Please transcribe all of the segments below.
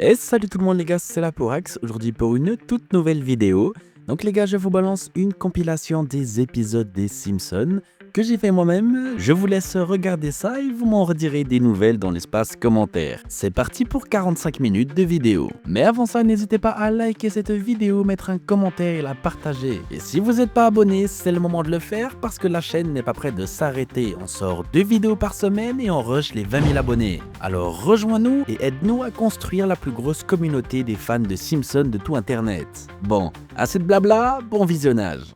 Et salut tout le monde les gars, c'est la Porax, aujourd'hui pour une toute nouvelle vidéo. Donc les gars, je vous balance une compilation des épisodes des Simpsons que j'ai fait moi-même. Je vous laisse regarder ça et vous m'en redirez des nouvelles dans l'espace commentaire. C'est parti pour 45 minutes de vidéo. Mais avant ça, n'hésitez pas à liker cette vidéo, mettre un commentaire et la partager. Et si vous n'êtes pas abonné, c'est le moment de le faire parce que la chaîne n'est pas prête de s'arrêter. On sort 2 vidéos par semaine et on rush les 20 000 abonnés. Alors rejoins-nous et aide-nous à construire la plus grosse communauté des fans de Simpsons de tout internet. Bon, assez de blabla, bon visionnage.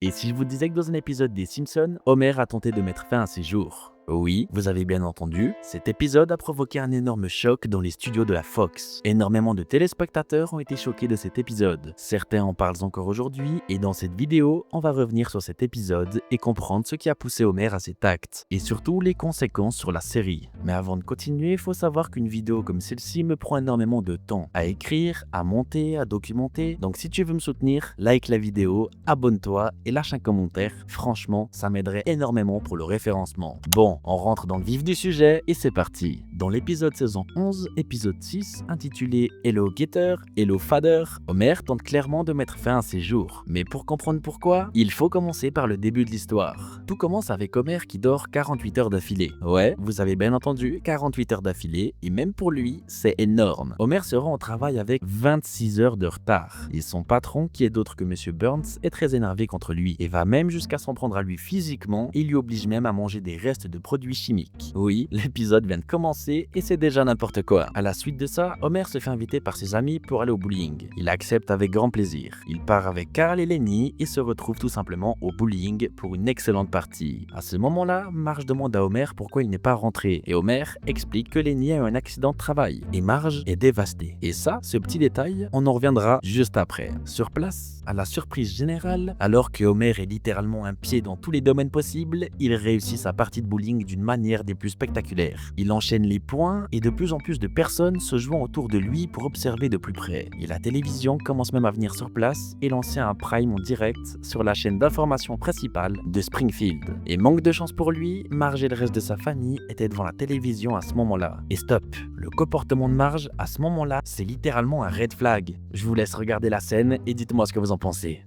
Et si je vous disais que dans un épisode des Simpsons, Homer a tenté de mettre fin à ses jours? Oui, vous avez bien entendu, cet épisode a provoqué un énorme choc dans les studios de la Fox. Énormément de téléspectateurs ont été choqués de cet épisode. Certains en parlent encore aujourd'hui, et dans cette vidéo, on va revenir sur cet épisode et comprendre ce qui a poussé Homer à cet acte, et surtout les conséquences sur la série. Mais avant de continuer, il faut savoir qu'une vidéo comme celle-ci me prend énormément de temps à écrire, à monter, à documenter, donc si tu veux me soutenir, like la vidéo, abonne-toi et lâche un commentaire, franchement, ça m'aiderait énormément pour le référencement. Bon, on rentre dans le vif du sujet et c'est parti. Dans l'épisode saison 11, épisode 6, intitulé Hello Getter, Hello Father, Homer tente clairement de mettre fin à ses jours. Mais pour comprendre pourquoi, il faut commencer par le début de l'histoire. Tout commence avec Homer qui dort 48 heures d'affilée. Ouais, vous avez bien entendu, 48 heures d'affilée, et même pour lui, c'est énorme. Homer se rend au travail avec 26 heures de retard. Et son patron, qui est d'autre que Monsieur Burns, est très énervé contre lui et va même jusqu'à s'en prendre à lui physiquement et lui oblige même à manger des restes de produits chimiques. Oui, l'épisode vient de commencer et c'est déjà n'importe quoi. À la suite de ça, Homer se fait inviter par ses amis pour aller au bowling. Il accepte avec grand plaisir. Il part avec Carl et Lenny et se retrouve tout simplement au bowling pour une excellente partie. À ce moment-là, Marge demande à Homer pourquoi il n'est pas rentré et Homer explique que Lenny a eu un accident de travail et Marge est dévastée. Et ça, ce petit détail, on en reviendra juste après. Sur place, à la surprise générale, alors que Homer est littéralement un pied dans tous les domaines possibles, il réussit sa partie de bowling d'une manière des plus spectaculaires. Il enchaîne les points et de plus en plus de personnes se jouant autour de lui pour observer de plus près. Et la télévision commence même à venir sur place et lancer un prime en direct sur la chaîne d'information principale de Springfield. Et manque de chance pour lui, Marge et le reste de sa famille étaient devant la télévision à ce moment-là. Et stop, le comportement de Marge à ce moment-là, c'est littéralement un red flag. Je vous laisse regarder la scène et dites-moi ce que vous en pensez.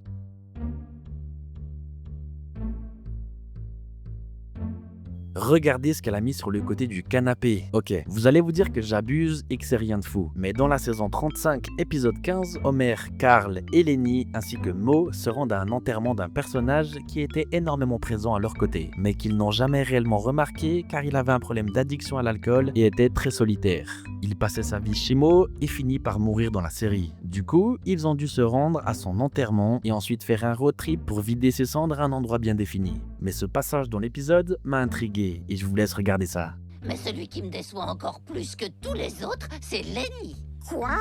Regardez ce qu'elle a mis sur le côté du canapé. Ok, vous allez vous dire que j'abuse et que c'est rien de fou. Mais dans la saison 35, épisode 15, Homer, Carl et Lenny ainsi que Moe se rendent à un enterrement d'un personnage qui était énormément présent à leur côté, mais qu'ils n'ont jamais réellement remarqué car il avait un problème d'addiction à l'alcool et était très solitaire. Il passait sa vie chez Moe et finit par mourir dans la série. Du coup, ils ont dû se rendre à son enterrement et ensuite faire un road trip pour vider ses cendres à un endroit bien défini. Mais ce passage dans l'épisode m'a intrigué et je vous laisse regarder ça. Mais celui qui me déçoit encore plus que tous les autres, c'est Lenny. Quoi?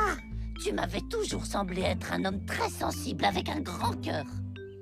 Tu m'avais toujours semblé être un homme très sensible avec un grand cœur.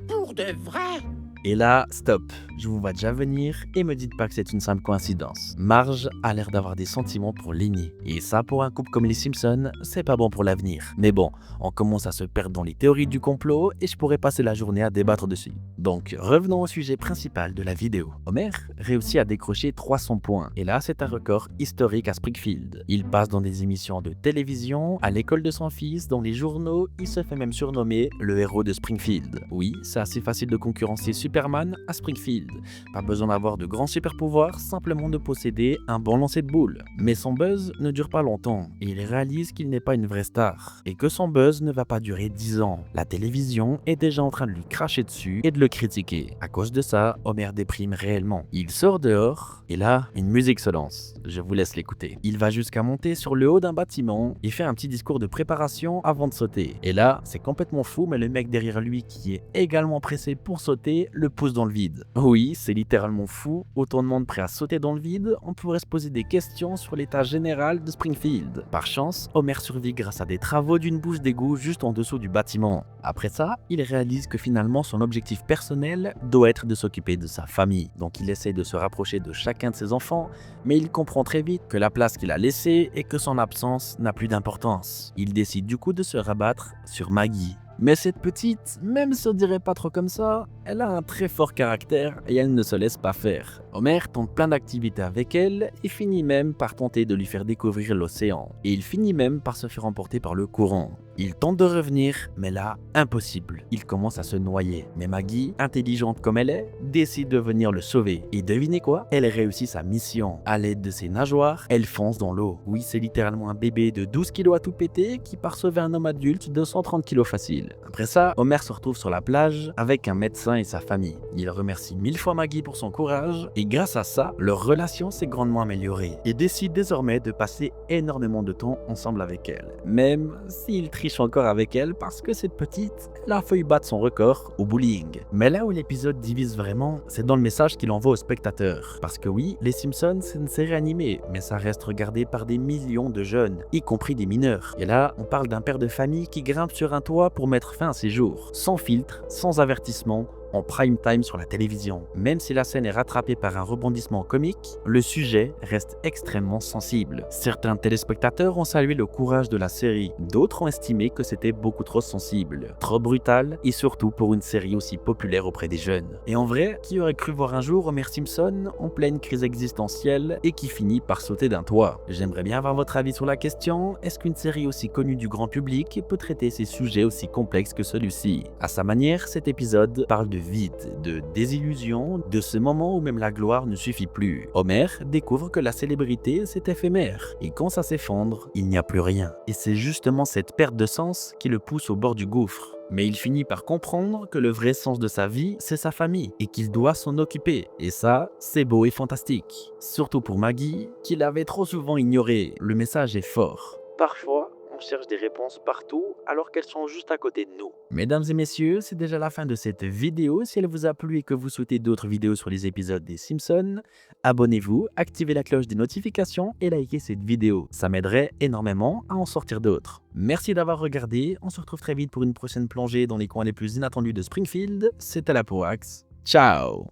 Pour de vrai? Et là, stop, je vous vois déjà venir et me dites pas que c'est une simple coïncidence. Marge a l'air d'avoir des sentiments pour Lenny. Et ça, pour un couple comme les Simpsons, c'est pas bon pour l'avenir. Mais bon, on commence à se perdre dans les théories du complot et je pourrais passer la journée à débattre dessus. Donc, revenons au sujet principal de la vidéo. Homer réussit à décrocher 300 points. Et là, c'est un record historique à Springfield. Il passe dans des émissions de télévision, à l'école de son fils, dans les journaux, il se fait même surnommer le héros de Springfield. Oui, c'est assez facile de concurrencer Superman à Springfield. Pas besoin d'avoir de grands super pouvoirs, simplement de posséder un bon lancer de boules. Mais son buzz ne dure pas longtemps et il réalise qu'il n'est pas une vraie star et que son buzz ne va pas durer 10 ans. La télévision est déjà en train de lui cracher dessus et de le critiquer. À cause de ça, Homer déprime réellement. Il sort dehors et là, une musique se lance. Je vous laisse l'écouter. Il va jusqu'à monter sur le haut d'un bâtiment et fait un petit discours de préparation avant de sauter. Et là, c'est complètement fou, mais le mec derrière lui qui est également pressé pour sauter le pousse dans le vide. Oui, c'est littéralement fou. Autant de monde prêt à sauter dans le vide, on pourrait se poser des questions sur l'état général de Springfield. Par chance, Homer survit grâce à des travaux d'une bouche d'égout juste en dessous du bâtiment. Après ça, il réalise que finalement son objectif personnel doit être de s'occuper de sa famille. Donc il essaie de se rapprocher de chacun de ses enfants, mais il comprend très vite que la place qu'il a laissée et que son absence n'a plus d'importance. Il décide du coup de se rabattre sur Maggie. Mais cette petite, même si on dirait pas trop comme ça, elle a un très fort caractère et elle ne se laisse pas faire. Homer tente plein d'activités avec elle et finit même par tenter de lui faire découvrir l'océan. Et il finit même par se faire emporter par le courant. Il tente de revenir, mais là, impossible. Il commence à se noyer. Mais Maggie, intelligente comme elle est, décide de venir le sauver. Et devinez quoi? Elle réussit sa mission. À l'aide de ses nageoires, elle fonce dans l'eau. Oui, c'est littéralement un bébé de 12 kilos à tout péter qui part sauver un homme adulte de 130 kilos facile. Après ça, Homer se retrouve sur la plage avec un médecin et sa famille. Il remercie 1000 fois Maggie pour son courage et grâce à ça, leur relation s'est grandement améliorée. Il décide désormais de passer énormément de temps ensemble avec elle. Même s'il triche encore avec elle parce que cette petite, elle a failli battre son record au bullying. Mais là où l'épisode divise vraiment, c'est dans le message qu'il envoie aux spectateurs. Parce que oui, Les Simpsons, c'est une série animée, mais ça reste regardé par des millions de jeunes, y compris des mineurs. Et là, on parle d'un père de famille qui grimpe sur un toit pour mettre fin à ses jours, sans filtre, sans avertissement, en prime time sur la télévision. Même si la scène est rattrapée par un rebondissement comique, le sujet reste extrêmement sensible. Certains téléspectateurs ont salué le courage de la série, d'autres ont estimé que c'était beaucoup trop sensible, trop brutal et surtout pour une série aussi populaire auprès des jeunes. Et en vrai, qui aurait cru voir un jour Homer Simpson en pleine crise existentielle et qui finit par sauter d'un toit? J'aimerais bien avoir votre avis sur la question, est-ce qu'une série aussi connue du grand public peut traiter ces sujets aussi complexes que celui-ci? À sa manière, cet épisode parle de vide, de désillusion, de ce moment où même la gloire ne suffit plus. Homer découvre que la célébrité c'est éphémère et quand ça s'effondre, il n'y a plus rien. Et c'est justement cette perte de sens qui le pousse au bord du gouffre. Mais il finit par comprendre que le vrai sens de sa vie, c'est sa famille et qu'il doit s'en occuper. Et ça, c'est beau et fantastique. Surtout pour Maggie, qui l'avait trop souvent ignoré. Le message est fort. Parfois, on cherche des réponses partout alors qu'elles sont juste à côté de nous. Mesdames et messieurs, c'est déjà la fin de cette vidéo. Si elle vous a plu et que vous souhaitez d'autres vidéos sur les épisodes des Simpsons, abonnez-vous, activez la cloche des notifications et likez cette vidéo. Ça m'aiderait énormément à en sortir d'autres. Merci d'avoir regardé. On se retrouve très vite pour une prochaine plongée dans les coins les plus inattendus de Springfield. C'était la Poax. Ciao!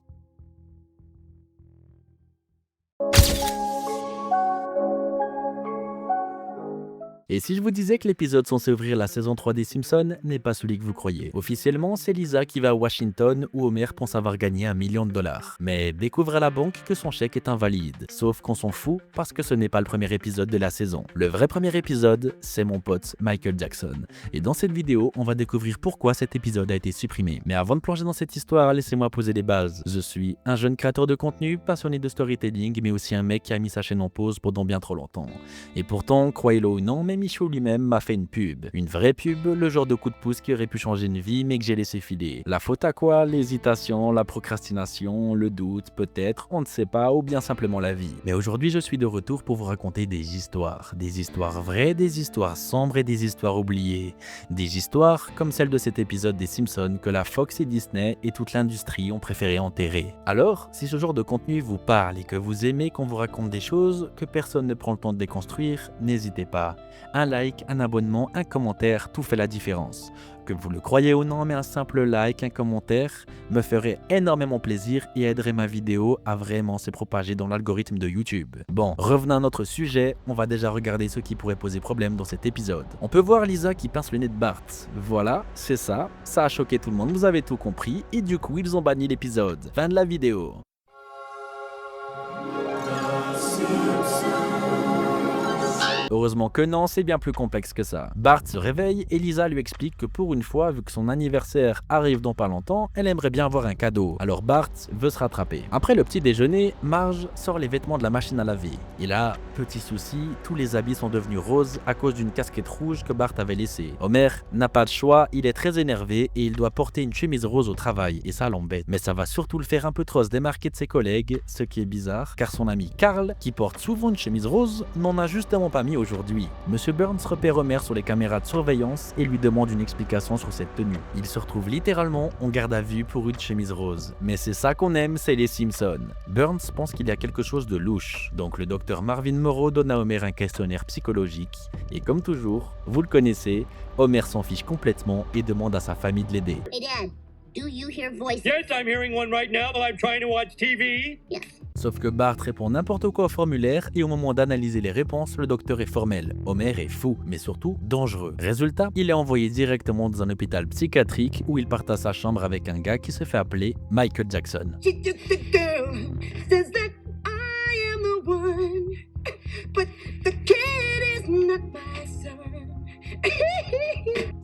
Et si je vous disais que l'épisode censé ouvrir la saison 3 des Simpsons n'est pas celui que vous croyez. Officiellement, c'est Lisa qui va à Washington où Homer pense avoir gagné $1 million. Mais découvre à la banque que son chèque est invalide. Sauf qu'on s'en fout parce que ce n'est pas le premier épisode de la saison. Le vrai premier épisode, c'est mon pote Michael Jackson. Et dans cette vidéo, on va découvrir pourquoi cet épisode a été supprimé. Mais avant de plonger dans cette histoire, laissez-moi poser les bases. Je suis un jeune créateur de contenu, passionné de storytelling, mais aussi un mec qui a mis sa chaîne en pause pendant bien trop longtemps. Et pourtant, croyez-le ou non, même Michaud lui-même m'a fait une pub. Une vraie pub, le genre de coup de pouce qui aurait pu changer une vie mais que j'ai laissé filer. La faute à quoi? L'hésitation, la procrastination, le doute, peut-être, on ne sait pas, ou bien simplement la vie. Mais aujourd'hui je suis de retour pour vous raconter des histoires vraies, des histoires sombres et des histoires oubliées. Des histoires comme celle de cet épisode des Simpsons que la Fox et Disney et toute l'industrie ont préféré enterrer. Alors, si ce genre de contenu vous parle et que vous aimez qu'on vous raconte des choses que personne ne prend le temps de déconstruire, n'hésitez pas. Un like, un abonnement, un commentaire, tout fait la différence. Que vous le croyez ou non, mais un simple like, un commentaire me ferait énormément plaisir et aiderait ma vidéo à vraiment se propager dans l'algorithme de YouTube. Bon, revenons à notre sujet, on va déjà regarder ce qui pourrait poser problème dans cet épisode. On peut voir Lisa qui pince le nez de Bart. Voilà, c'est ça, ça a choqué tout le monde, vous avez tout compris, et du coup ils ont banni l'épisode. Fin de la vidéo. Heureusement que non, c'est bien plus complexe que ça. Bart se réveille et Lisa lui explique que pour une fois, vu que son anniversaire arrive dans pas longtemps, elle aimerait bien avoir un cadeau. Alors Bart veut se rattraper. Après le petit déjeuner, Marge sort les vêtements de la machine à laver. Et là, petit souci, tous les habits sont devenus roses à cause d'une casquette rouge que Bart avait laissée. Homer n'a pas de choix, il est très énervé et il doit porter une chemise rose au travail et ça l'embête. Mais ça va surtout le faire un peu trop se démarquer de ses collègues, ce qui est bizarre, car son ami Carl, qui porte souvent une chemise rose, n'en a justement pas mis aujourd'hui. Monsieur Burns repère Homer sur les caméras de surveillance et lui demande une explication sur cette tenue. Il se retrouve littéralement en garde à vue pour une chemise rose. Mais c'est ça qu'on aime, c'est les Simpsons. Burns pense qu'il y a quelque chose de louche, donc le docteur Marvin Morrow donne à Homer un questionnaire psychologique, et comme toujours, vous le connaissez, Homer s'en fiche complètement et demande à sa famille de l'aider. Eh bien, Do you hear voices? Yes, I'm hearing one right now while I'm trying to watch TV. Yes. Sauf que Bart répond n'importe quoi au formulaire et au moment d'analyser les réponses, le docteur est formel. Homer est fou, mais surtout dangereux. Résultat, il est envoyé directement dans un hôpital psychiatrique où il partage sa chambre avec un gars qui se fait appeler Michael Jackson. She took the girl, says that I am the one, but the kid is not my son.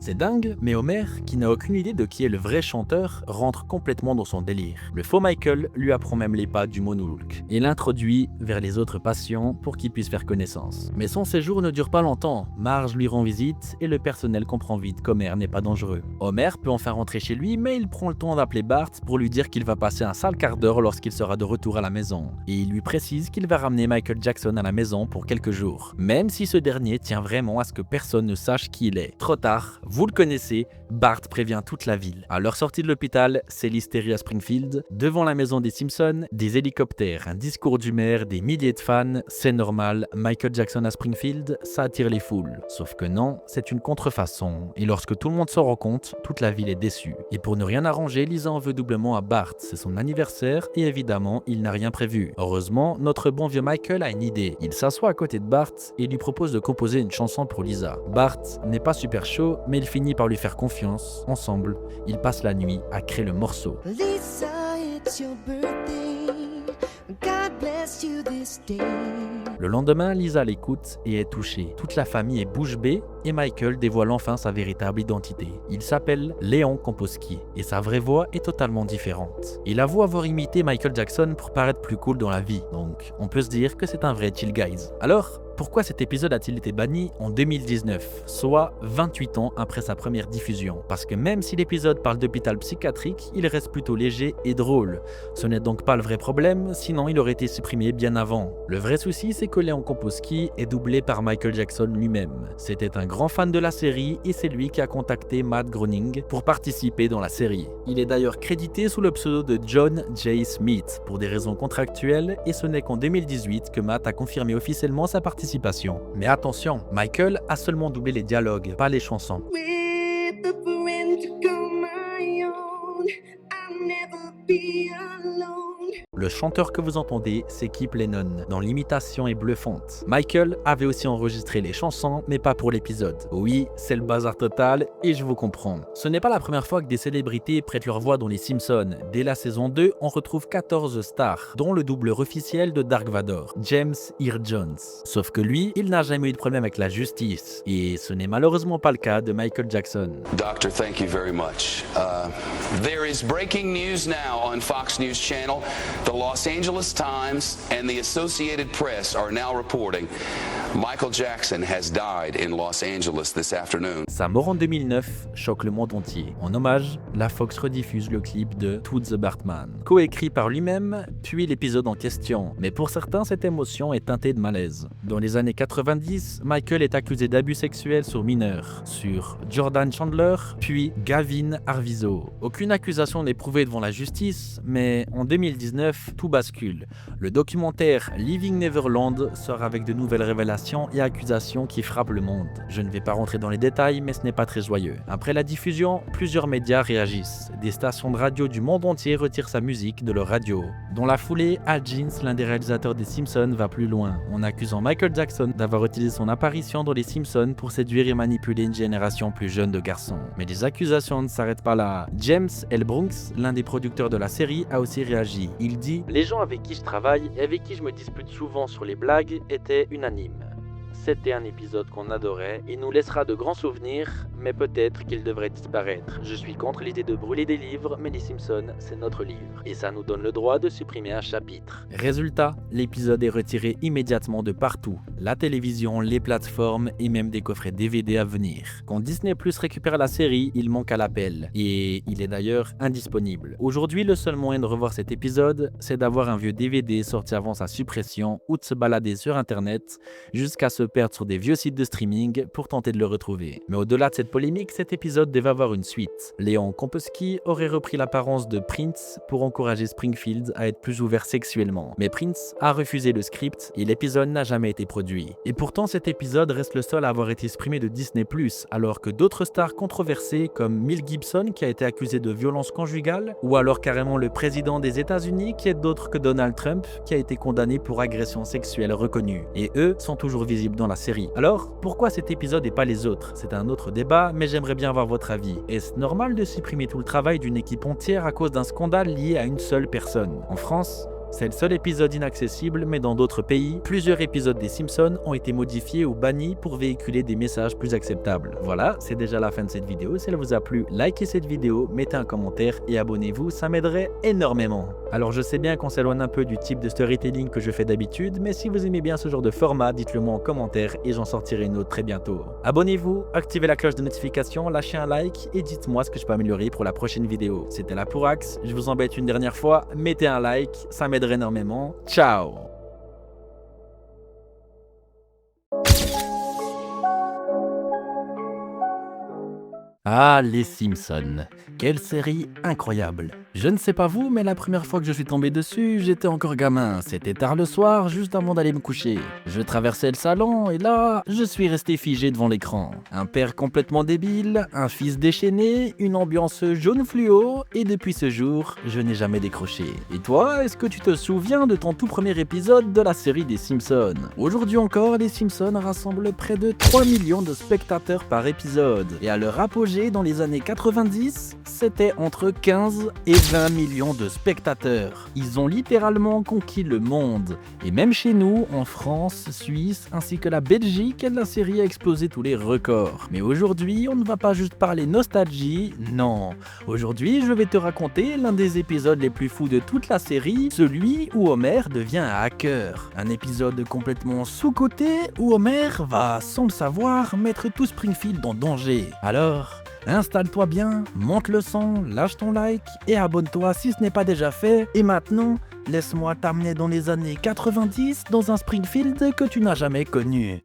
C'est dingue, mais Homer, qui n'a aucune idée de qui est le vrai chanteur, rentre complètement dans son délire. Le faux Michael lui apprend même les pas du moonwalk et l'introduit vers les autres patients pour qu'ils puissent faire connaissance. Mais son séjour ne dure pas longtemps. Marge lui rend visite et le personnel comprend vite qu'Homer n'est pas dangereux. Homer peut enfin rentrer chez lui, mais il prend le temps d'appeler Bart pour lui dire qu'il va passer un sale quart d'heure lorsqu'il sera de retour à la maison. Et il lui précise qu'il va ramener Michael Jackson à la maison pour quelques jours, même si ce dernier tient vraiment à ce que personne ne sache qui il est. Trop tard, vous le connaissez, Bart prévient toute la ville. À leur sortie de l'hôpital, c'est l'hystérie à Springfield. Devant la maison des Simpsons, des hélicoptères, un discours du maire, des milliers de fans, c'est normal, Michael Jackson à Springfield, ça attire les foules. Sauf que non, c'est une contrefaçon. Et lorsque tout le monde s'en rend compte, toute la ville est déçue. Et pour ne rien arranger, Lisa en veut doublement à Bart. C'est son anniversaire et évidemment, il n'a rien prévu. Heureusement, notre bon vieux Michael a une idée. Il s'assoit à côté de Bart et lui propose de composer une chanson pour Lisa. Bart n'est pas super chaud, mais il finit par lui faire confiance. Ensemble, ils passent la nuit à créer le morceau. Lisa, it's your birthday. God bless you this day. Le lendemain, Lisa l'écoute et est touchée. Toute la famille est bouche bée et Michael dévoile enfin sa véritable identité. Il s'appelle Léon Komposky et sa vraie voix est totalement différente. Il avoue avoir imité Michael Jackson pour paraître plus cool dans la vie, donc on peut se dire que c'est un vrai chill guys. Alors, pourquoi cet épisode a-t-il été banni en 2019, soit 28 ans après sa première diffusion? Parce que même si l'épisode parle d'hôpital psychiatrique, il reste plutôt léger et drôle. Ce n'est donc pas le vrai problème, sinon il aurait été supprimé bien avant. Le vrai souci, c'est que Léon Komposky est doublé par Michael Jackson lui-même. C'était un grand fan de la série et c'est lui qui a contacté Matt Groening pour participer dans la série. Il est d'ailleurs crédité sous le pseudo de John J. Smith pour des raisons contractuelles et ce n'est qu'en 2018 que Matt a confirmé officiellement sa participation. Mais attention, Michael a seulement doublé les dialogues, pas les chansons. With the friend to call my own, I'll never be alone. Le chanteur que vous entendez, c'est Kip Lennon, dont l'imitation est bluffante. Michael avait aussi enregistré les chansons, mais pas pour l'épisode. Oui, c'est le bazar total, et je vous comprends. Ce n'est pas la première fois que des célébrités prêtent leur voix dans les Simpsons. Dès la saison 2, on retrouve 14 stars, dont le doubleur officiel de Dark Vador, James Earl Jones. Sauf que lui, il n'a jamais eu de problème avec la justice, et ce n'est malheureusement pas le cas de Michael Jackson. Doctor, thank you very much. There is breaking news now on Fox News Channel. The Los Angeles Times and the Associated Press are now reporting Michael Jackson has died in Los Angeles this afternoon. Sa mort en 2009 choque le monde entier. En hommage, la Fox rediffuse le clip de To the Bartman, coécrit par lui-même, puis l'épisode en question. Mais pour certains, cette émotion est teintée de malaise. Dans les années 90, Michael est accusé d'abus sexuels sur mineurs, sur Jordan Chandler, puis Gavin Arvizo. Aucune accusation n'est prouvée devant la justice, mais en 2019, tout bascule. Le documentaire Living Neverland sort avec de nouvelles révélations et accusations qui frappent le monde. Je ne vais pas rentrer dans les détails, mais ce n'est pas très joyeux. Après la diffusion, plusieurs médias réagissent. Des stations de radio du monde entier retirent sa musique de leur radio. Dans la foulée, Al Jeans, l'un des réalisateurs des Simpsons, va plus loin, en accusant Michael Jackson d'avoir utilisé son apparition dans les Simpsons pour séduire et manipuler une génération plus jeune de garçons. Mais les accusations ne s'arrêtent pas là. James L. Brooks, l'un des producteurs de la série, a aussi réagi. Il dit « Les gens avec qui je travaille et avec qui je me dispute souvent sur les blagues étaient unanimes. C'était un épisode qu'on adorait, il nous laissera de grands souvenirs, mais peut-être qu'il devrait disparaître. Je suis contre l'idée de brûler des livres, mais les Simpsons, c'est notre livre. Et ça nous donne le droit de supprimer un chapitre. Résultat, l'épisode est retiré immédiatement de partout. La télévision, les plateformes et même des coffrets DVD à venir. Quand Disney+ récupère la série, il manque à l'appel. Et il est d'ailleurs indisponible. Aujourd'hui, le seul moyen de revoir cet épisode, c'est d'avoir un vieux DVD sorti avant sa suppression ou de se balader sur internet jusqu'à ce perdre sur des vieux sites de streaming pour tenter de le retrouver. Mais au-delà de cette polémique, cet épisode devait avoir une suite. Léon Komposky aurait repris l'apparence de Prince pour encourager Springfield à être plus ouvert sexuellement. Mais Prince a refusé le script et l'épisode n'a jamais été produit. Et pourtant, cet épisode reste le seul à avoir été supprimé de Disney+, alors que d'autres stars controversées comme Mel Gibson qui a été accusé de violence conjugale, ou alors carrément le président des États-Unis qui est d'autre que Donald Trump qui a été condamné pour agression sexuelle reconnue. Et eux sont toujours visibles dans la série. Alors, pourquoi cet épisode et pas les autres? C'est un autre débat, mais j'aimerais bien avoir votre avis. Est-ce normal de supprimer tout le travail d'une équipe entière à cause d'un scandale lié à une seule personne? En France, c'est le seul épisode inaccessible, mais dans d'autres pays, plusieurs épisodes des Simpsons ont été modifiés ou bannis pour véhiculer des messages plus acceptables. Voilà, c'est déjà la fin de cette vidéo. Si elle vous a plu, likez cette vidéo, mettez un commentaire et abonnez-vous, ça m'aiderait énormément. Alors je sais bien qu'on s'éloigne un peu du type de storytelling que je fais d'habitude, mais si vous aimez bien ce genre de format, dites-le moi en commentaire et j'en sortirai une autre très bientôt. Abonnez-vous, activez la cloche de notification, lâchez un like et dites-moi ce que je peux améliorer pour la prochaine vidéo. C'était la Pourax, je vous embête une dernière fois, mettez un like, ça m'aiderait énormément. Ciao! Ah, les Simpsons. Quelle série incroyable. Je ne sais pas vous, mais la première fois que je suis tombé dessus, j'étais encore gamin. C'était tard le soir, juste avant d'aller me coucher. Je traversais le salon et là, je suis resté figé devant l'écran. Un père complètement débile, un fils déchaîné, une ambiance jaune fluo, et depuis ce jour, je n'ai jamais décroché. Et toi, est-ce que tu te souviens de ton tout premier épisode de la série des Simpsons? Aujourd'hui encore, les Simpsons rassemblent près de 3 millions de spectateurs par épisode. Et à leur apogée, dans les années 90, c'était entre 15 et 20 millions de spectateurs. Ils ont littéralement conquis le monde. Et même chez nous, en France, Suisse, ainsi que la Belgique, la série a explosé tous les records. Mais aujourd'hui, on ne va pas juste parler nostalgie, non. Aujourd'hui, je vais te raconter l'un des épisodes les plus fous de toute la série, celui où Homer devient un hacker. Un épisode complètement sous-coté où Homer va, sans le savoir, mettre tout Springfield en danger. Alors, installe-toi bien, monte le son, lâche ton like et abonne-toi si ce n'est pas déjà fait. Et maintenant, laisse-moi t'amener dans les années 90 dans un Springfield que tu n'as jamais connu.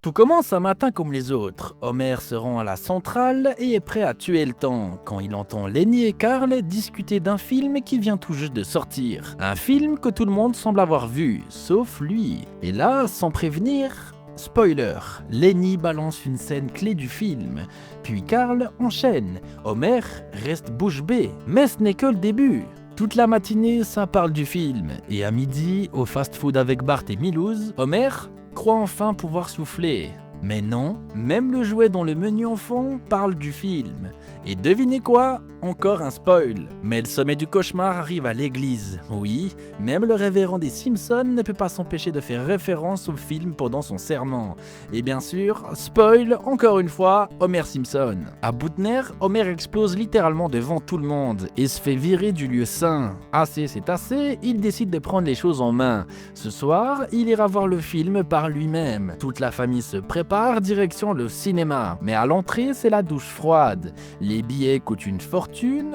Tout commence un matin comme les autres. Homer se rend à la centrale et est prêt à tuer le temps quand il entend Lenny et Carl discuter d'un film qui vient tout juste de sortir. Un film que tout le monde semble avoir vu, sauf lui. Et là, sans prévenir... Spoiler, Lenny balance une scène clé du film, puis Carl enchaîne. Homer reste bouche bée, mais ce n'est que le début. Toute la matinée, ça parle du film, et à midi, au fast-food avec Bart et Milouz, Homer croit enfin pouvoir souffler. Mais non, même le jouet dans le menu en fond parle du film. Et devinez quoi? Encore un spoil. Mais le sommet du cauchemar arrive à l'église. Oui, même le révérend des Simpsons ne peut pas s'empêcher de faire référence au film pendant son serment. Et bien sûr, spoil, encore une fois, Homer Simpson. À Boutner, Homer explose littéralement devant tout le monde et se fait virer du lieu saint. Assez, c'est assez, il décide de prendre les choses en main. Ce soir, il ira voir le film par lui-même. Toute la famille se prépare, direction le cinéma. Mais à l'entrée, c'est la douche froide. Les billets coûtent une fortune.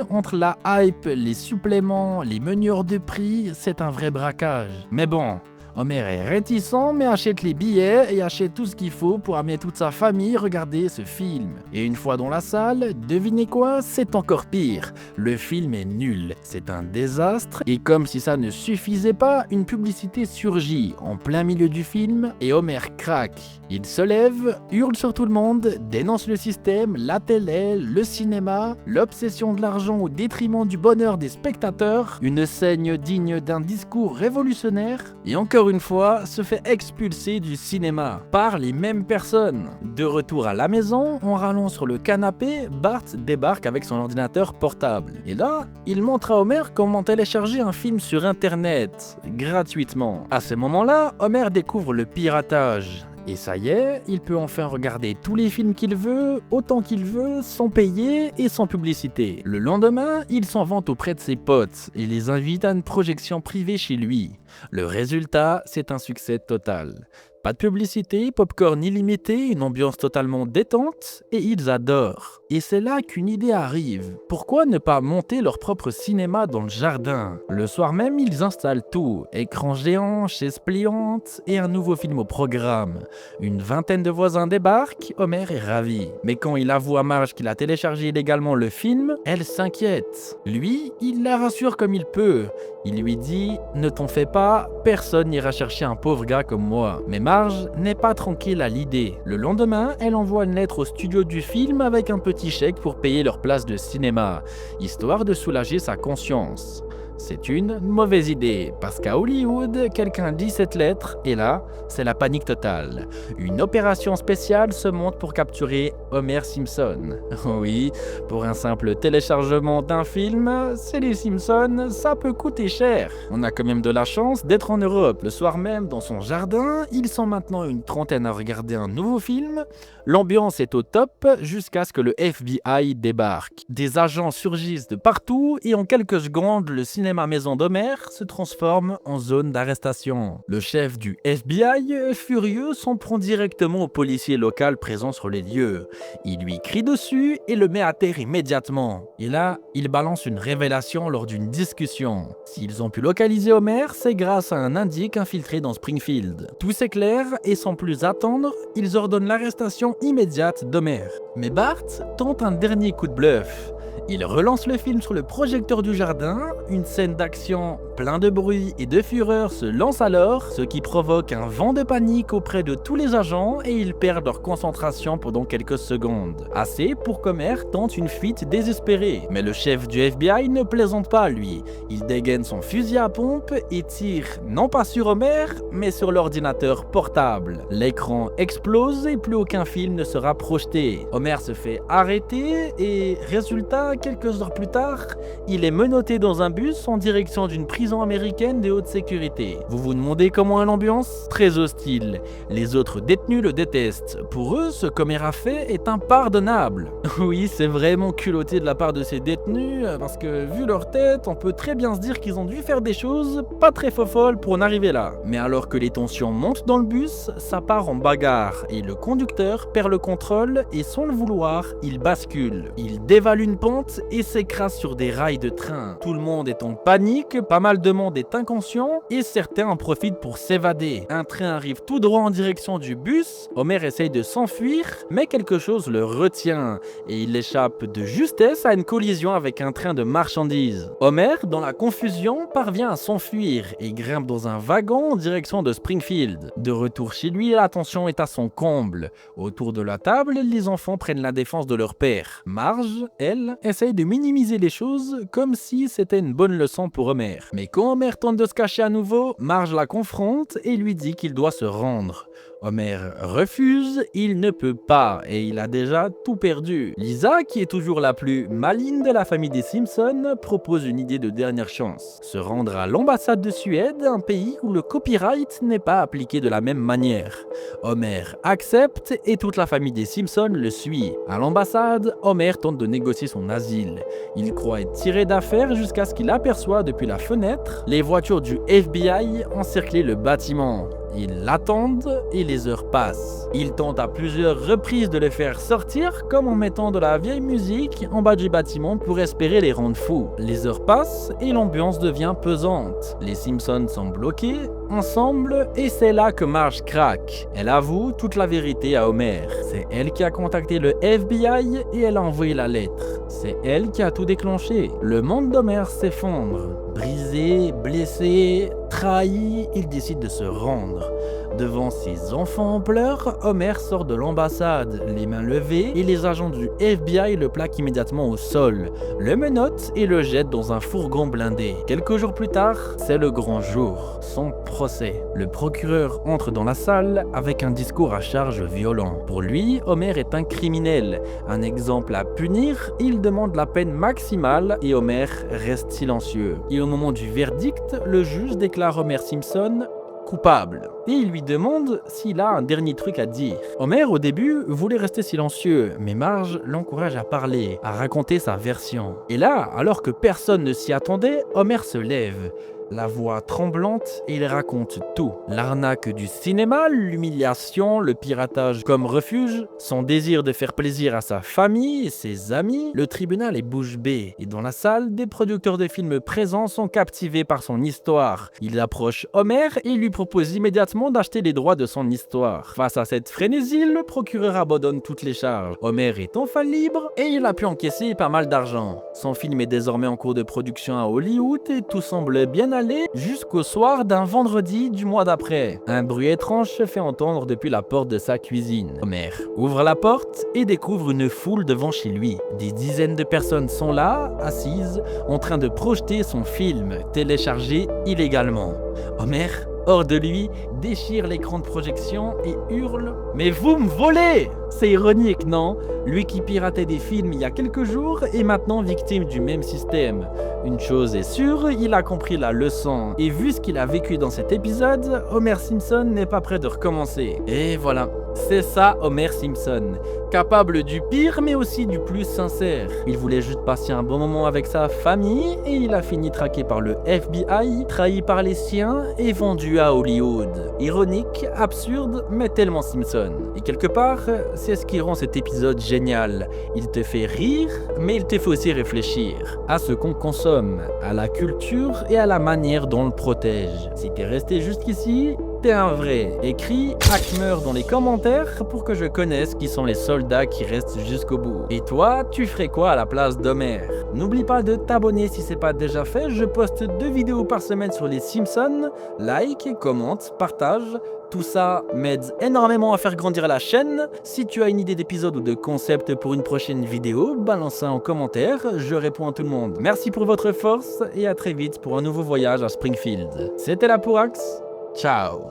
Entre la hype, les suppléments, les menus hors de prix, c'est un vrai braquage. Mais bon, Homer est réticent mais achète les billets et achète tout ce qu'il faut pour amener toute sa famille regarder ce film. Et une fois dans la salle, devinez quoi? C'est encore pire. Le film est nul, c'est un désastre et comme si ça ne suffisait pas, une publicité surgit en plein milieu du film et Homer craque. Il se lève, hurle sur tout le monde, dénonce le système, la télé, le cinéma, l'obsession de l'argent au détriment du bonheur des spectateurs, une scène digne d'un discours révolutionnaire et encore une fois se fait expulser du cinéma par les mêmes personnes. De retour à la maison, en râlant sur le canapé, Bart débarque avec son ordinateur portable. Et là, il montre à Homer comment télécharger un film sur internet, gratuitement. À ce moment-là, Homer découvre le piratage. Et ça y est, il peut enfin regarder tous les films qu'il veut, autant qu'il veut, sans payer et sans publicité. Le lendemain, il s'en vante auprès de ses potes et les invite à une projection privée chez lui. Le résultat, c'est un succès total. Pas de publicité, popcorn illimité, une ambiance totalement détente, et ils adorent. Et c'est là qu'une idée arrive. Pourquoi ne pas monter leur propre cinéma dans le jardin? Le soir même, ils installent tout. Écran géant, chaises pliantes et un nouveau film au programme. Une vingtaine de voisins débarquent, Homer est ravi. Mais quand il avoue à Marge qu'il a téléchargé illégalement le film, elle s'inquiète. Lui, il la rassure comme il peut. Il lui dit « Ne t'en fais pas, personne n'ira chercher un pauvre gars comme moi ». Mais Marge n'est pas tranquille à l'idée. Le lendemain, elle envoie une lettre au studio du film avec un petit chèque pour payer leur place de cinéma, histoire de soulager sa conscience. C'est une mauvaise idée, parce qu'à Hollywood, quelqu'un lit cette lettre, et là, c'est la panique totale. Une opération spéciale se monte pour capturer Homer Simpson. Oui, pour un simple téléchargement d'un film, c'est les Simpsons, ça peut coûter cher. On a quand même de la chance d'être en Europe. Le soir même, dans son jardin, ils sont maintenant une trentaine à regarder un nouveau film. L'ambiance est au top, jusqu'à ce que le FBI débarque. Des agents surgissent de partout, et en quelques secondes, le cinéma maison d'Homer se transforme en zone d'arrestation. Le chef du FBI, furieux, s'en prend directement au policier local présent sur les lieux. Il lui crie dessus et le met à terre immédiatement. Et là, il balance une révélation lors d'une discussion. S'ils ont pu localiser Homer, c'est grâce à un indique infiltré dans Springfield. Tout s'éclaire et sans plus attendre, ils ordonnent l'arrestation immédiate d'Homer. Mais Bart tente un dernier coup de bluff. Il relance le film sur le projecteur du jardin, une scène d'action plein de bruit et de fureur se lance alors, ce qui provoque un vent de panique auprès de tous les agents et ils perdent leur concentration pendant quelques secondes. Assez pour qu'Homer tente une fuite désespérée. Mais le chef du FBI ne plaisante pas lui. Il dégaine son fusil à pompe et tire non pas sur Homer, mais sur l'ordinateur portable. L'écran explose et plus aucun film ne sera projeté. Homer se fait arrêter et résultat, quelques heures plus tard, il est menotté dans un bus en direction d'une prison américaine de haute sécurité. Vous vous demandez comment est l'ambiance? Très hostile. Les autres détenus le détestent. Pour eux, ce qu'Homer a fait est impardonnable. Oui, c'est vraiment culotté de la part de ces détenus, parce que vu leur tête, on peut très bien se dire qu'ils ont dû faire des choses pas très folles pour en arriver là. Mais alors que les tensions montent dans le bus, ça part en bagarre et le conducteur perd le contrôle et sans le vouloir, il bascule. Il dévale une pente et s'écrase sur des rails de train. Tout le monde est en panique, pas mal de monde est inconscient et certains en profitent pour s'évader. Un train arrive tout droit en direction du bus, Homer essaye de s'enfuir, mais quelque chose le retient et il échappe de justesse à une collision avec un train de marchandises. Homer, dans la confusion, parvient à s'enfuir et grimpe dans un wagon en direction de Springfield. De retour chez lui, la tension est à son comble. Autour de la table, les enfants prennent la défense de leur père. Marge, elle, essaye de minimiser les choses comme si c'était une bonne leçon pour Homer. Mais quand Homer tente de se cacher à nouveau, Marge la confronte et lui dit qu'il doit se rendre. Homer refuse, il ne peut pas et il a déjà tout perdu. Lisa, qui est toujours la plus maligne de la famille des Simpsons, propose une idée de dernière chance. Se rendre à l'ambassade de Suède, un pays où le copyright n'est pas appliqué de la même manière. Homer accepte et toute la famille des Simpsons le suit. À l'ambassade, Homer tente de négocier son asile. Il croit être tiré d'affaire jusqu'à ce qu'il aperçoit depuis la fenêtre les voitures du FBI encercler le bâtiment. Ils l'attendent et les heures passent. Il tente à plusieurs reprises de les faire sortir, comme en mettant de la vieille musique en bas du bâtiment pour espérer les rendre fous. Les heures passent et l'ambiance devient pesante. Les Simpsons sont bloqués ensemble et c'est là que Marge craque. Elle avoue toute la vérité à Homer. C'est elle qui a contacté le FBI et elle a envoyé la lettre. C'est elle qui a tout déclenché. Le monde d'Homer s'effondre. Brisé, blessé, trahi, il décide de se rendre. Devant ses enfants en pleurs, Homer sort de l'ambassade, les mains levées, et les agents du FBI le plaquent immédiatement au sol, le menottent et le jettent dans un fourgon blindé. Quelques jours plus tard, c'est le grand jour, son procès. Le procureur entre dans la salle avec un discours à charge violent. Pour lui, Homer est un criminel, un exemple à punir, il demande la peine maximale et Homer reste silencieux. Et au moment du verdict, le juge déclare Homer Simpson coupable. Et il lui demande s'il a un dernier truc à dire. Homer, au début, voulait rester silencieux, mais Marge l'encourage à parler, à raconter sa version. Et là, alors que personne ne s'y attendait, Homer se lève. La voix tremblante, et il raconte tout. L'arnaque du cinéma, l'humiliation, le piratage comme refuge, son désir de faire plaisir à sa famille et ses amis. Le tribunal est bouche bée, et dans la salle, des producteurs de films présents sont captivés par son histoire. Ils approchent Homer et lui proposent immédiatement d'acheter les droits de son histoire. Face à cette frénésie, le procureur abandonne toutes les charges. Homer est enfin libre et il a pu encaisser pas mal d'argent. Son film est désormais en cours de production à Hollywood et tout semble bien aller jusqu'au soir d'un vendredi du mois d'après. Un bruit étrange se fait entendre depuis la porte de sa cuisine. Homer ouvre la porte et découvre une foule devant chez lui. Des dizaines de personnes sont là, assises, en train de projeter son film, téléchargé illégalement. Homer, hors de lui, déchire l'écran de projection et hurle « Mais vous me volez !» C'est ironique, non? Lui qui piratait des films il y a quelques jours est maintenant victime du même système. Une chose est sûre, il a compris la leçon. Et vu ce qu'il a vécu dans cet épisode, Homer Simpson n'est pas prêt de recommencer. Et voilà, c'est ça Homer Simpson. Capable du pire mais aussi du plus sincère. Il voulait juste passer un bon moment avec sa famille et il a fini traqué par le FBI, trahi par les siens et vendu à Hollywood. Ironique, absurde, mais tellement Simpson. Et quelque part, c'est ce qui rend cet épisode génial. Il te fait rire, mais il te fait aussi réfléchir à ce qu'on consomme, à la culture et à la manière dont on le protège. Si t'es resté jusqu'ici, t'es un vrai. Écris Hackmer dans les commentaires pour que je connaisse qui sont les soldats qui restent jusqu'au bout. Et toi, tu ferais quoi à la place d'Homer? N'oublie pas de t'abonner si c'est pas déjà fait. Je poste 2 vidéos par semaine sur les Simpsons. Like, commente, partage. Tout ça m'aide énormément à faire grandir la chaîne. Si tu as une idée d'épisode ou de concept pour une prochaine vidéo, balance ça en commentaire, je réponds à tout le monde. Merci pour votre force et à très vite pour un nouveau voyage à Springfield. C'était la Pourax, ciao.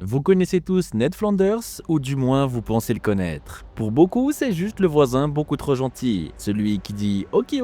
Vous connaissez tous Ned Flanders, ou du moins vous pensez le connaître. Pour beaucoup, c'est juste le voisin beaucoup trop gentil. Celui qui dit ok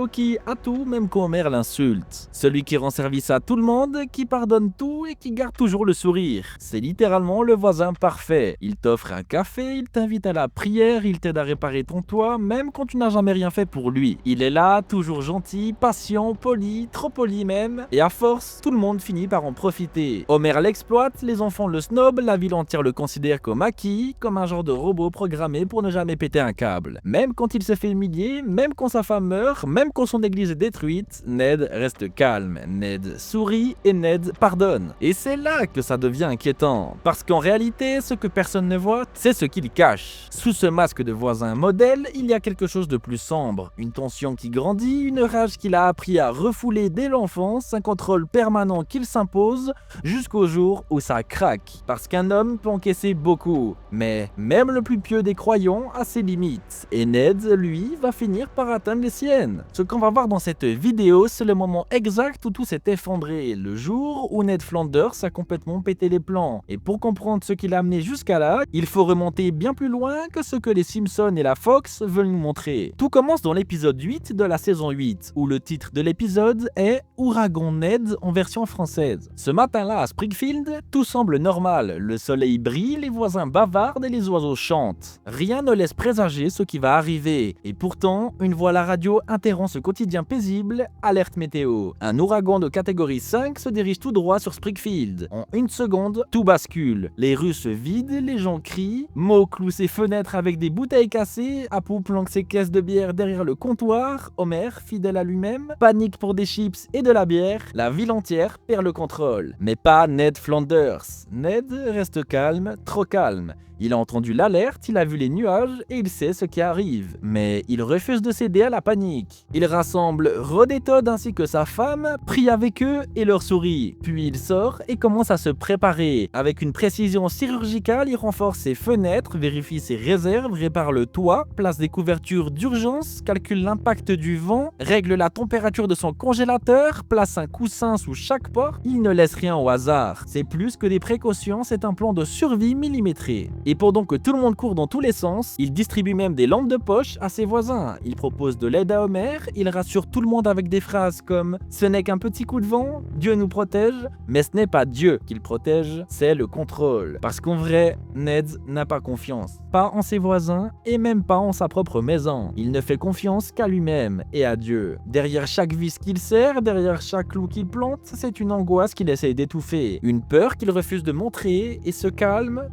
à tout, même quand Homer l'insulte. Celui qui rend service à tout le monde, qui pardonne tout et qui garde toujours le sourire. C'est littéralement le voisin parfait. Il t'offre un café, il t'invite à la prière, il t'aide à réparer ton toit, même quand tu n'as jamais rien fait pour lui. Il est là, toujours gentil, patient, poli, trop poli même. Et à force, tout le monde finit par en profiter. Homer l'exploite, les enfants le snobent, la ville entière le considère comme acquis, comme un genre de robot programmé pour ne jamais péter un câble. Même quand il se fait humilier, même quand sa femme meurt, même quand son église est détruite, Ned reste calme, Ned sourit et Ned pardonne. Et c'est là que ça devient inquiétant. Parce qu'en réalité, ce que personne ne voit, c'est ce qu'il cache. Sous ce masque de voisin modèle, il y a quelque chose de plus sombre. Une tension qui grandit, une rage qu'il a appris à refouler dès l'enfance, un contrôle permanent qu'il s'impose, jusqu'au jour où ça craque. Parce qu'un homme peut encaisser beaucoup, mais même le plus pieux des croyants a ses limites. Et Ned, lui, va finir par atteindre les siennes. Ce qu'on va voir dans cette vidéo, c'est le moment exact où tout s'est effondré, le jour où Ned Flanders a complètement pété les plans. Et pour comprendre ce qui l'a amené jusqu'à là, il faut remonter bien plus loin que ce que les Simpsons et la Fox veulent nous montrer. Tout commence dans l'épisode 8 de la saison 8, où le titre de l'épisode est Ouragan Ned en version française. Ce matin-là à Springfield, tout semble normal. Le soleil brille, les voisins bavardent et les oiseaux chantent. Rien ne laisse présager ce qui va arriver. Et pourtant, une voix à la radio interrompt ce quotidien paisible, alerte météo. Un ouragan de catégorie 5 se dirige tout droit sur Springfield. En une seconde, tout bascule. Les rues se vident, les gens crient. Mo cloue ses fenêtres avec des bouteilles cassées. Apu planque ses caisses de bière derrière le comptoir. Homer, fidèle à lui-même, panique pour des chips et de la bière. La ville entière perd le contrôle. Mais pas Ned Flanders. Ned reste calme, trop calme. Il a entendu l'alerte, il a vu les nuages et il sait ce qui arrive. Mais il refuse de céder à la panique. Il rassemble Rod et Todd ainsi que sa femme, prie avec eux et leur sourit. Puis il sort et commence à se préparer. Avec une précision chirurgicale, il renforce ses fenêtres, vérifie ses réserves, répare le toit, place des couvertures d'urgence, calcule l'impact du vent, règle la température de son congélateur, place un coussin sous chaque porte. Il ne laisse rien au hasard. C'est plus que des précautions, c'est un plan de survie millimétré. Et pendant que tout le monde court dans tous les sens, il distribue même des lampes de poche à ses voisins. Il propose de l'aide à Homer, il rassure tout le monde avec des phrases comme « Ce n'est qu'un petit coup de vent, Dieu nous protège », mais ce n'est pas Dieu qui le protège, c'est le contrôle. Parce qu'en vrai, Ned n'a pas confiance. Pas en ses voisins et même pas en sa propre maison. Il ne fait confiance qu'à lui-même et à Dieu. Derrière chaque vis qu'il serre, derrière chaque clou qu'il plante, c'est une angoisse qu'il essaye d'étouffer. Une peur qu'il refuse de montrer et ce calme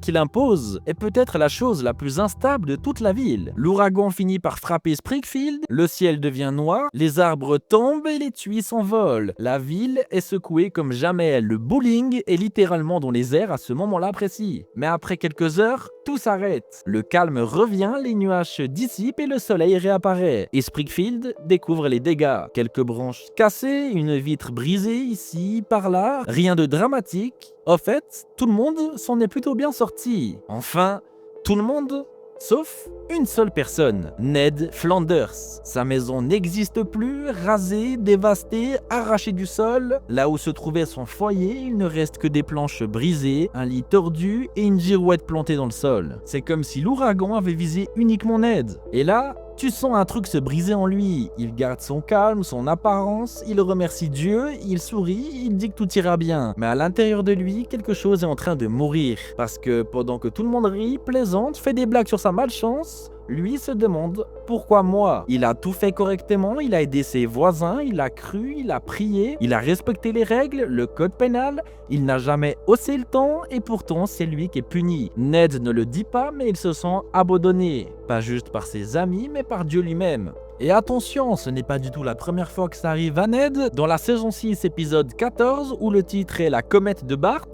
qu'il impose est peut-être la chose la plus instable de toute la ville. L'ouragan finit par frapper Springfield, le ciel devient noir, les arbres tombent et les tuiles s'envolent. La ville est secouée comme jamais. Le bowling est littéralement dans les airs à ce moment-là précis. Mais après quelques heures, tout s'arrête. Le calme revient, les nuages se dissipent et le soleil réapparaît. Et Springfield découvre les dégâts. Quelques branches cassées, une vitre brisée ici, par là. Rien de dramatique. Au fait, tout le monde s'en est plutôt bien sorti. Enfin, tout le monde, sauf une seule personne, Ned Flanders. Sa maison n'existe plus, rasée, dévastée, arrachée du sol. Là où se trouvait son foyer, il ne reste que des planches brisées, un lit tordu et une girouette plantée dans le sol. C'est comme si l'ouragan avait visé uniquement Ned. Et là, tu sens un truc se briser en lui. Il garde son calme, son apparence, il remercie Dieu, il sourit, il dit que tout ira bien. Mais à l'intérieur de lui, quelque chose est en train de mourir. Parce que pendant que tout le monde rit, plaisante, fait des blagues sur sa malchance, lui se demande pourquoi moi. Il a tout fait correctement, il a aidé ses voisins, il a cru, il a prié, il a respecté les règles, le code pénal, il n'a jamais haussé le ton et pourtant c'est lui qui est puni. Ned ne le dit pas mais il se sent abandonné, pas juste par ses amis mais par Dieu lui-même. Et attention, ce n'est pas du tout la première fois que ça arrive à Ned. Dans la saison 6, épisode 14, où le titre est La comète de Bart,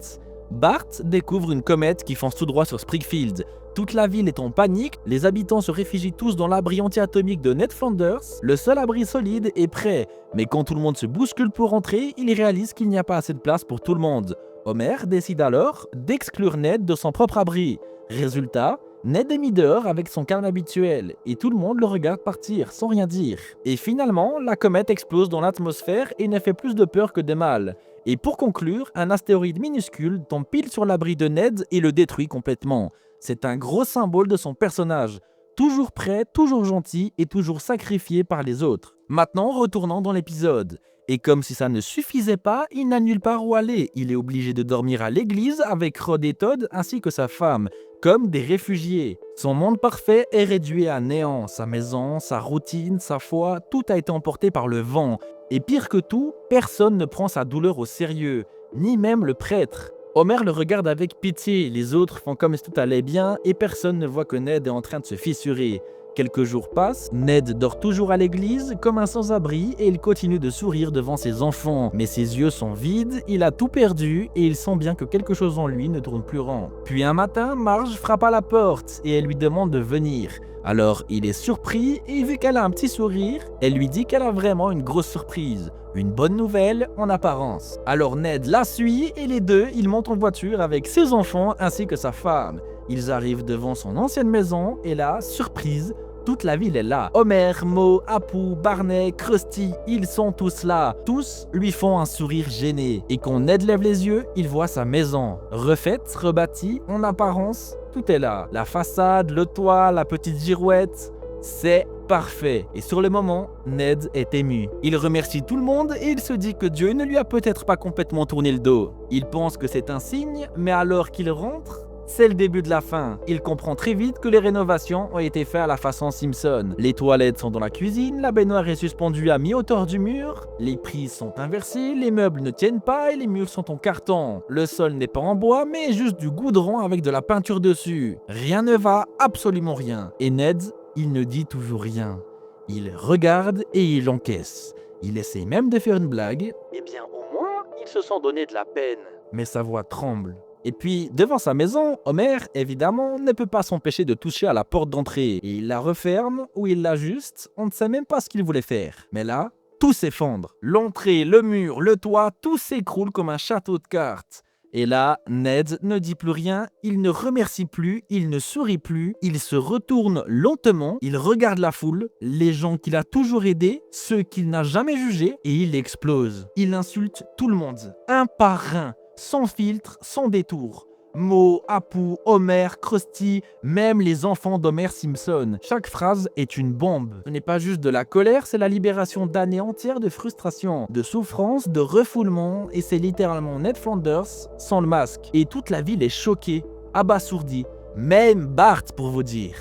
Bart découvre une comète qui fonce tout droit sur Springfield. Toute la ville est en panique, les habitants se réfugient tous dans l'abri anti-atomique de Ned Flanders, le seul abri solide est prêt. Mais quand tout le monde se bouscule pour rentrer, il réalise qu'il n'y a pas assez de place pour tout le monde. Homer décide alors d'exclure Ned de son propre abri. Résultat, Ned est mis dehors avec son calme habituel, et tout le monde le regarde partir sans rien dire. Et finalement, la comète explose dans l'atmosphère et ne fait plus de peur que de mal. Et pour conclure, un astéroïde minuscule tombe pile sur l'abri de Ned et le détruit complètement. C'est un gros symbole de son personnage, toujours prêt, toujours gentil et toujours sacrifié par les autres. Maintenant, retournons dans l'épisode. Et comme si ça ne suffisait pas, il n'a nulle part où aller. Il est obligé de dormir à l'église avec Rod et Todd ainsi que sa femme, comme des réfugiés. Son monde parfait est réduit à néant. Sa maison, sa routine, sa foi, tout a été emporté par le vent. Et pire que tout, personne ne prend sa douleur au sérieux, ni même le prêtre. Homer le regarde avec pitié, les autres font comme si tout allait bien et personne ne voit que Ned est en train de se fissurer. Quelques jours passent, Ned dort toujours à l'église comme un sans-abri et il continue de sourire devant ses enfants. Mais ses yeux sont vides, il a tout perdu et il sent bien que quelque chose en lui ne tourne plus rond. Puis un matin, Marge frappe à la porte et elle lui demande de venir. Alors il est surpris et vu qu'elle a un petit sourire, elle lui dit qu'elle a vraiment une grosse surprise. Une bonne nouvelle en apparence. Alors Ned la suit et les deux, ils montent en voiture avec ses enfants ainsi que sa femme. Ils arrivent devant son ancienne maison et là, surprise, toute la ville est là. Homer, Moe, Apu, Barney, Krusty, ils sont tous là. Tous lui font un sourire gêné. Et quand Ned lève les yeux, il voit sa maison. Refaite, rebâtie, en apparence, tout est là. La façade, le toit, la petite girouette, c'est parfait. Et sur le moment, Ned est ému. Il remercie tout le monde et il se dit que Dieu ne lui a peut-être pas complètement tourné le dos. Il pense que c'est un signe, mais alors qu'il rentre, c'est le début de la fin. Il comprend très vite que les rénovations ont été faites à la façon Simpson. Les toilettes sont dans la cuisine, la baignoire est suspendue à mi-hauteur du mur, les prises sont inversées, les meubles ne tiennent pas et les murs sont en carton. Le sol n'est pas en bois, mais juste du goudron avec de la peinture dessus. Rien ne va, absolument rien. Et Ned, il ne dit toujours rien. Il regarde et il encaisse. Il essaie même de faire une blague. Eh bien, au moins, il se sent donné de la peine. Mais sa voix tremble. Et puis, devant sa maison, Homer, évidemment, ne peut pas s'empêcher de toucher à la porte d'entrée. Et il la referme ou il l'ajuste, on ne sait même pas ce qu'il voulait faire. Mais là, tout s'effondre. L'entrée, le mur, le toit, tout s'écroule comme un château de cartes. Et là, Ned ne dit plus rien, il ne remercie plus, il ne sourit plus, il se retourne lentement, il regarde la foule, les gens qu'il a toujours aidés, ceux qu'il n'a jamais jugés, et il explose. Il insulte tout le monde, un par un. Sans filtre, sans détour. Moe, Apu, Homer, Krusty, même les enfants d'Homer Simpson. Chaque phrase est une bombe. Ce n'est pas juste de la colère, c'est la libération d'années entières de frustration, de souffrance, de refoulement, et c'est littéralement Ned Flanders sans le masque. Et toute la ville est choquée, abasourdie, même Bart pour vous dire.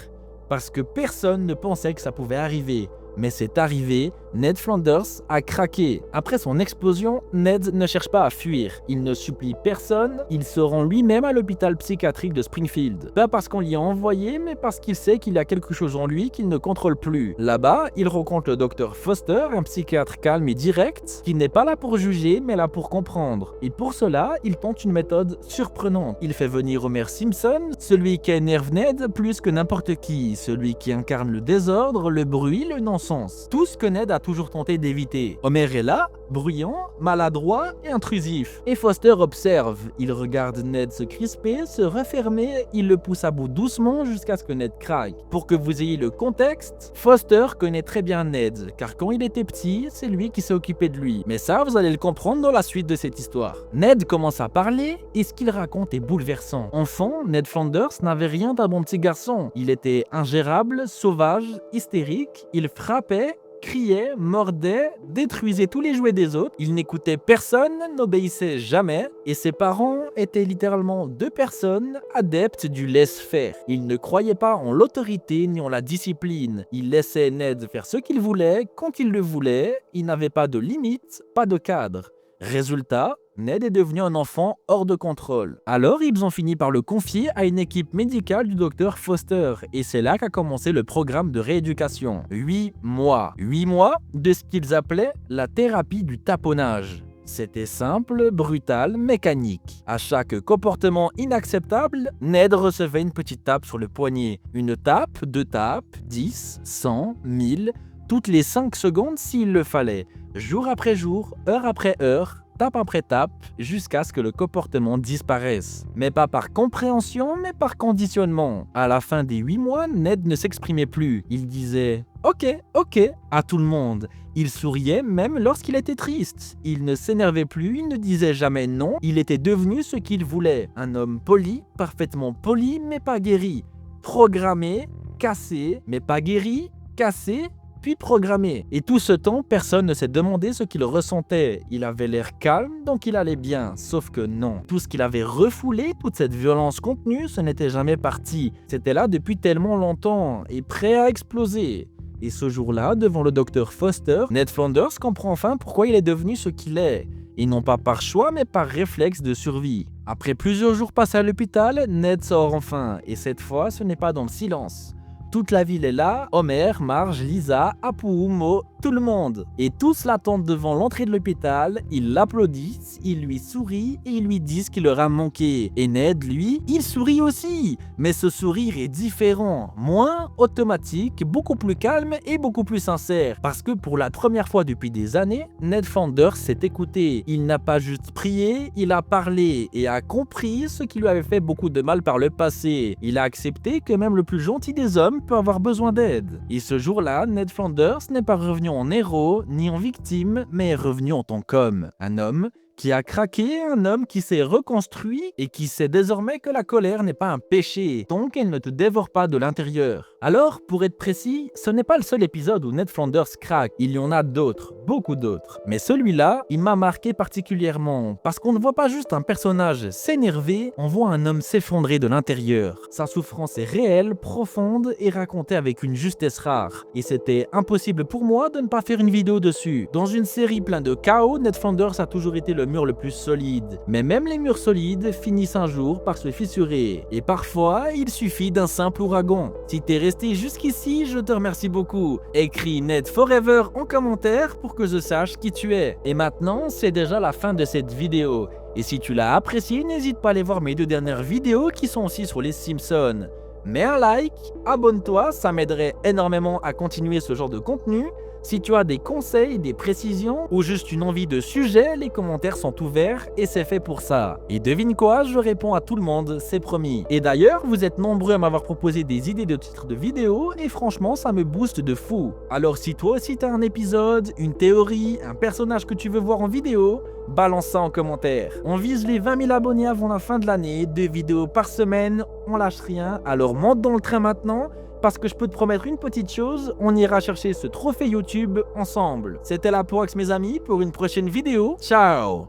Parce que personne ne pensait que ça pouvait arriver. Mais c'est arrivé, Ned Flanders a craqué. Après son explosion, Ned ne cherche pas à fuir. Il ne supplie personne, il se rend lui-même à l'hôpital psychiatrique de Springfield. Pas parce qu'on l'y a envoyé, mais parce qu'il sait qu'il y a quelque chose en lui qu'il ne contrôle plus. Là-bas, il rencontre le docteur Foster, un psychiatre calme et direct, qui n'est pas là pour juger, mais là pour comprendre. Et pour cela, il tente une méthode surprenante. Il fait venir Homer Simpson, celui qui énerve Ned plus que n'importe qui, celui qui incarne le désordre, le bruit, le non-sens. Tout ce que Ned a toujours tenté d'éviter. Homer est là, bruyant, maladroit et intrusif. Et Foster observe. Il regarde Ned se crisper, se refermer, il le pousse à bout doucement jusqu'à ce que Ned craque. Pour que vous ayez le contexte, Foster connaît très bien Ned, car quand il était petit, c'est lui qui s'est occupé de lui. Mais ça, vous allez le comprendre dans la suite de cette histoire. Ned commence à parler et ce qu'il raconte est bouleversant. Enfant, Ned Flanders n'avait rien d'un bon petit garçon. Il était ingérable, sauvage, hystérique, il frappait, criait, mordait, détruisait tous les jouets des autres, il n'écoutait personne, n'obéissait jamais, et ses parents étaient littéralement deux personnes adeptes du laisse-faire. Ils ne croyaient pas en l'autorité ni en la discipline. Ils laissaient Ned faire ce qu'il voulait, quand il le voulait, il n'avait pas de limite, pas de cadre. Résultat, Ned est devenu un enfant hors de contrôle. Alors, ils ont fini par le confier à une équipe médicale du docteur Foster, et c'est là qu'a commencé le programme de rééducation. 8 mois. 8 mois de ce qu'ils appelaient la thérapie du taponnage. C'était simple, brutal, mécanique. À chaque comportement inacceptable, Ned recevait une petite tape sur le poignet. Une tape, 2 tapes, 10, 100, 1000, toutes les 5 secondes s'il le fallait. Jour après jour, heure après heure, tape après tape, jusqu'à ce que le comportement disparaisse. Mais pas par compréhension, mais par conditionnement. À la fin des 8 mois, Ned ne s'exprimait plus. Il disait « Ok, ok » à tout le monde. Il souriait même lorsqu'il était triste. Il ne s'énervait plus, il ne disait jamais non. Il était devenu ce qu'il voulait. Un homme poli, parfaitement poli, mais pas guéri. Programmé, cassé, mais pas guéri, cassé, puis programmé. Et tout ce temps, personne ne s'est demandé ce qu'il ressentait. Il avait l'air calme, donc il allait bien. Sauf que non. Tout ce qu'il avait refoulé, toute cette violence contenue, ce n'était jamais parti. C'était là depuis tellement longtemps, et prêt à exploser. Et ce jour-là, devant le docteur Foster, Ned Flanders comprend enfin pourquoi il est devenu ce qu'il est. Et non pas par choix, mais par réflexe de survie. Après plusieurs jours passés à l'hôpital, Ned sort enfin. Et cette fois, ce n'est pas dans le silence. Toute la ville est là, Homer, Marge, Lisa, Apu, Moe, tout le monde. Et tous l'attendent devant l'entrée de l'hôpital, ils l'applaudissent, ils lui sourient et ils lui disent qu'il leur a manqué. Et Ned, lui, il sourit aussi. Mais ce sourire est différent, moins automatique, beaucoup plus calme et beaucoup plus sincère. Parce que pour la première fois depuis des années, Ned Flanders s'est écouté. Il n'a pas juste prié, il a parlé et a compris ce qui lui avait fait beaucoup de mal par le passé. Il a accepté que même le plus gentil des hommes peut avoir besoin d'aide. Et ce jour-là, Ned Flanders n'est pas revenu en héros ni en victime, mais est revenu en tant qu'homme. Un homme qui a craqué, un homme qui s'est reconstruit et qui sait désormais que la colère n'est pas un péché, tant qu'elle ne te dévore pas de l'intérieur. Alors, pour être précis, ce n'est pas le seul épisode où Ned Flanders craque, il y en a d'autres, beaucoup d'autres. Mais celui-là, il m'a marqué particulièrement, parce qu'on ne voit pas juste un personnage s'énerver, on voit un homme s'effondrer de l'intérieur. Sa souffrance est réelle, profonde et racontée avec une justesse rare. Et c'était impossible pour moi de ne pas faire une vidéo dessus. Dans une série pleine de chaos, Ned Flanders a toujours été le mur le plus solide. Mais même les murs solides finissent un jour par se fissurer. Et parfois, il suffit d'un simple ouragan. Si t'es resté jusqu'ici, je te remercie beaucoup. Écris Ned Forever en commentaire pour que je sache qui tu es. Et maintenant, c'est déjà la fin de cette vidéo. Et si tu l'as apprécié, n'hésite pas à aller voir mes 2 dernières vidéos qui sont aussi sur les Simpsons. Mets un like, abonne-toi, ça m'aiderait énormément à continuer ce genre de contenu. Si tu as des conseils, des précisions ou juste une envie de sujet, les commentaires sont ouverts et c'est fait pour ça. Et devine quoi, je réponds à tout le monde, c'est promis. Et d'ailleurs, vous êtes nombreux à m'avoir proposé des idées de titres de vidéos et franchement, ça me booste de fou. Alors si toi aussi t'as un épisode, une théorie, un personnage que tu veux voir en vidéo, balance ça en commentaire. On vise les 20 000 abonnés avant la fin de l'année, 2 vidéos par semaine, on lâche rien. Alors monte dans le train maintenant, parce que je peux te promettre une petite chose, on ira chercher ce trophée YouTube ensemble. C'était la Porax mes amis, pour une prochaine vidéo. Ciao!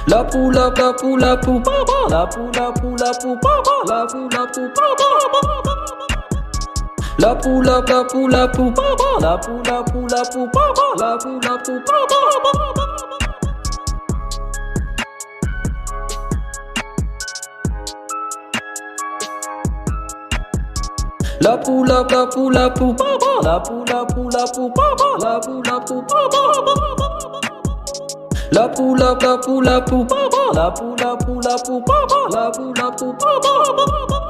La poule, la poule, la poule, la poule, la poule, la poule, la poule, la poule, la poule, la poule, la poule, la poule, la poule, la poule, la poule, la poule. La poule, la poule, la poule, la poule, la poule, la poule, la poule, la poule. La poule, la poule, la poule, la poule, la poule, la poule, la poule, la poule, la poule.